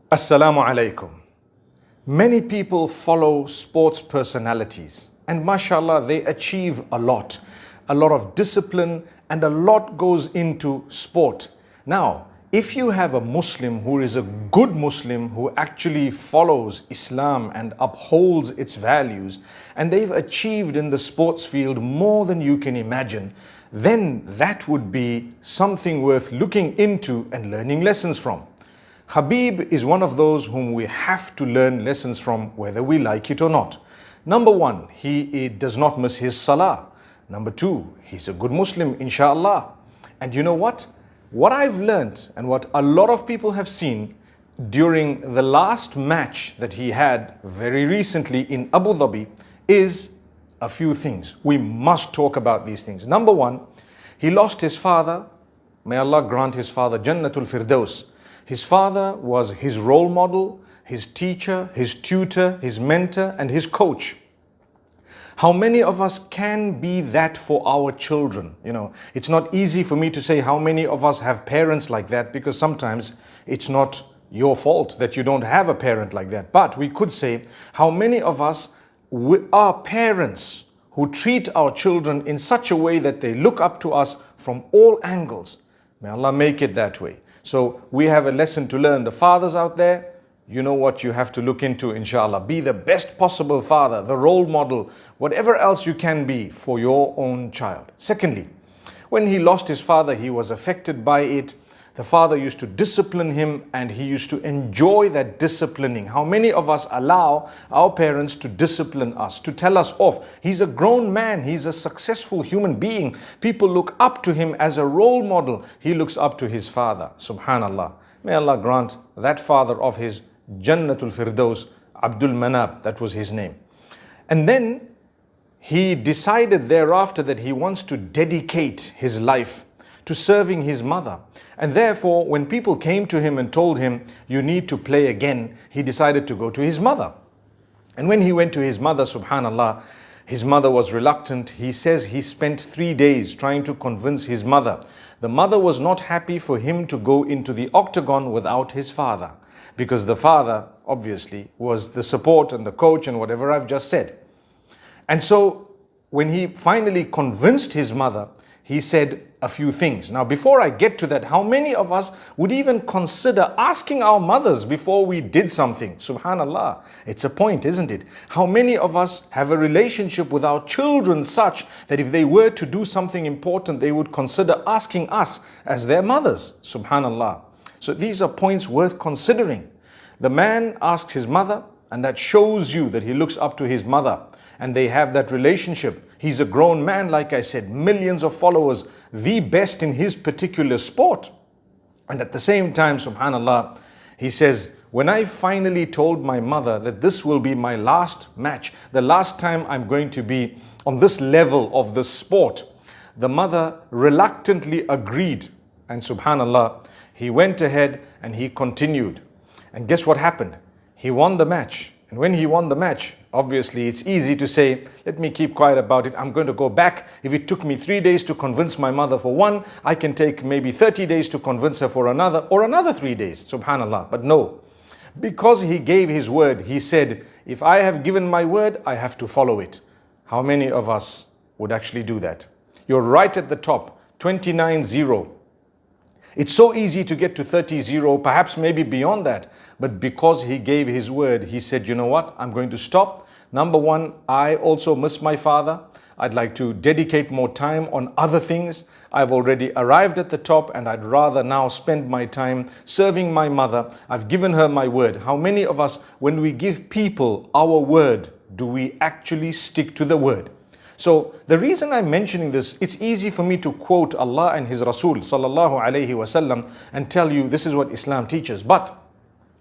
Assalamu alaikum. Many people follow sports personalities and mashallah they achieve a lot of discipline and a lot goes into sport. Now, if you have a Muslim who is a good Muslim who actually follows Islam and upholds its values and they've achieved in the sports field more than you can imagine, then that would be something worth looking into and learning lessons from. Khabib is one of those whom we have to learn lessons from whether we like it or not. Number one, he does not miss his salah. Number two, he's a good Muslim, inshallah. And you know what? What I've learned and what a lot of people have seen during the last match that he had very recently in Abu Dhabi is a few things. We must talk about these things. Number one, he lost his father. May Allah grant his father Jannatul Firdaus. His father was his role model, his teacher, his tutor, his mentor, and his coach. How many of us can be that for our children? You know, it's not easy for me to say how many of us have parents like that because sometimes it's not your fault that you don't have a parent like that. But we could say how many of us are parents who treat our children in such a way that they look up to us from all angles. May Allah make it that way. So we have a lesson to learn. The fathers out there, you know what you have to look into, inshallah. Be the best possible father, the role model, whatever else you can be for your own child. Secondly, when he lost his father, he was affected by it. The father used to discipline him and he used to enjoy that disciplining. How many of us allow our parents to discipline us, to tell us off? He's a grown man. He's a successful human being. People look up to him as a role model. He looks up to his father. Subhanallah. May Allah grant that father of his Jannatul Firdaus, Abdul Manab, that was his name. And then he decided thereafter that he wants to dedicate his life to serving his mother. And therefore, when people came to him and told him, you need to play again, he decided to go to his mother. And when he went to his mother, subhanallah, his mother was reluctant. He says he spent 3 days trying to convince his mother. The mother was not happy for him to go into the octagon without his father, because the father, obviously, was the support and the coach and whatever I've just said. And so, when he finally convinced his mother, he said a few things. Now, before I get to that, how many of us would even consider asking our mothers before we did something? Subhanallah, it's a point, isn't it? How many of us have a relationship with our children such that if they were to do something important, they would consider asking us as their mothers? Subhanallah. So these are points worth considering. The man asks his mother, and that shows you that he looks up to his mother, and they have that relationship. He's a grown man, like I said, millions of followers, the best in his particular sport. And at the same time, subhanallah, he says, when I finally told my mother that this will be my last match, the last time I'm going to be on this level of the sport, the mother reluctantly agreed. And subhanallah, he went ahead and he continued. And guess what happened? He won the match. And when he won the match, obviously it's easy to say, let me keep quiet about it. I'm going to go back. If it took me 3 days to convince my mother for one, I can take maybe 30 days to convince her for another, or another 3 days, subhanallah. But no, because he gave his word, he said, if I have given my word, I have to follow it. How many of us would actually do that? You're right at the top, 29-0. It's so easy to get to 30-0, perhaps maybe beyond that. But because he gave his word, he said, you know what, I'm going to stop. Number one, I also miss my father. I'd like to dedicate more time on other things. I've already arrived at the top and I'd rather now spend my time serving my mother. I've given her my word. How many of us, when we give people our word, do we actually stick to the word? So the reason I'm mentioning this, it's easy for me to quote Allah and His Rasul sallallahu alaihi wasallam and tell you this is what Islam teaches. But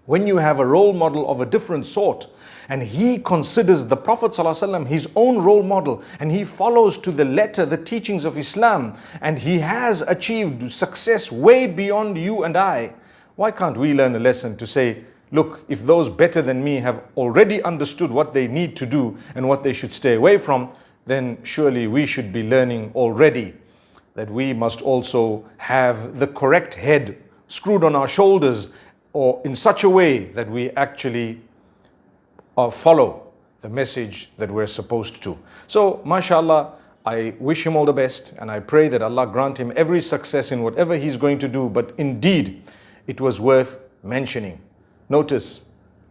when you have a role model of a different sort and he considers the Prophet sallallahu alaihi wasallam his own role model and he follows to the letter the teachings of Islam and he has achieved success way beyond you and I, why can't we learn a lesson to say, look, if those better than me have already understood what they need to do and what they should stay away from, then surely we should be learning already that we must also have the correct head screwed on our shoulders or in such a way that we actually follow the message that we're supposed to. So, mashallah, I wish him all the best, and I pray that Allah grant him every success in whatever he's going to do. But indeed, it was worth mentioning. Notice,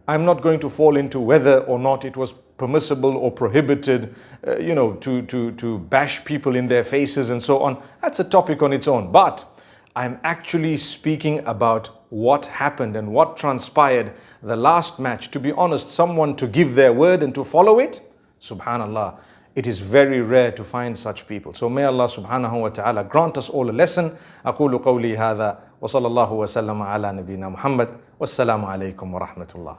I'm not going to fall into whether or not it was permissible or prohibited, to bash people in their faces and so on. That's a topic on its own. But I'm actually speaking about what happened and what transpired the last match. To be honest, someone to give their word and to follow it, subhanallah, it is very rare to find such people. So may Allah subhanahu wa ta'ala grant us all a lesson. أقول قولي هذا وصلى الله وسلم على نبينا محمد والسلام عليكم ورحمة الله.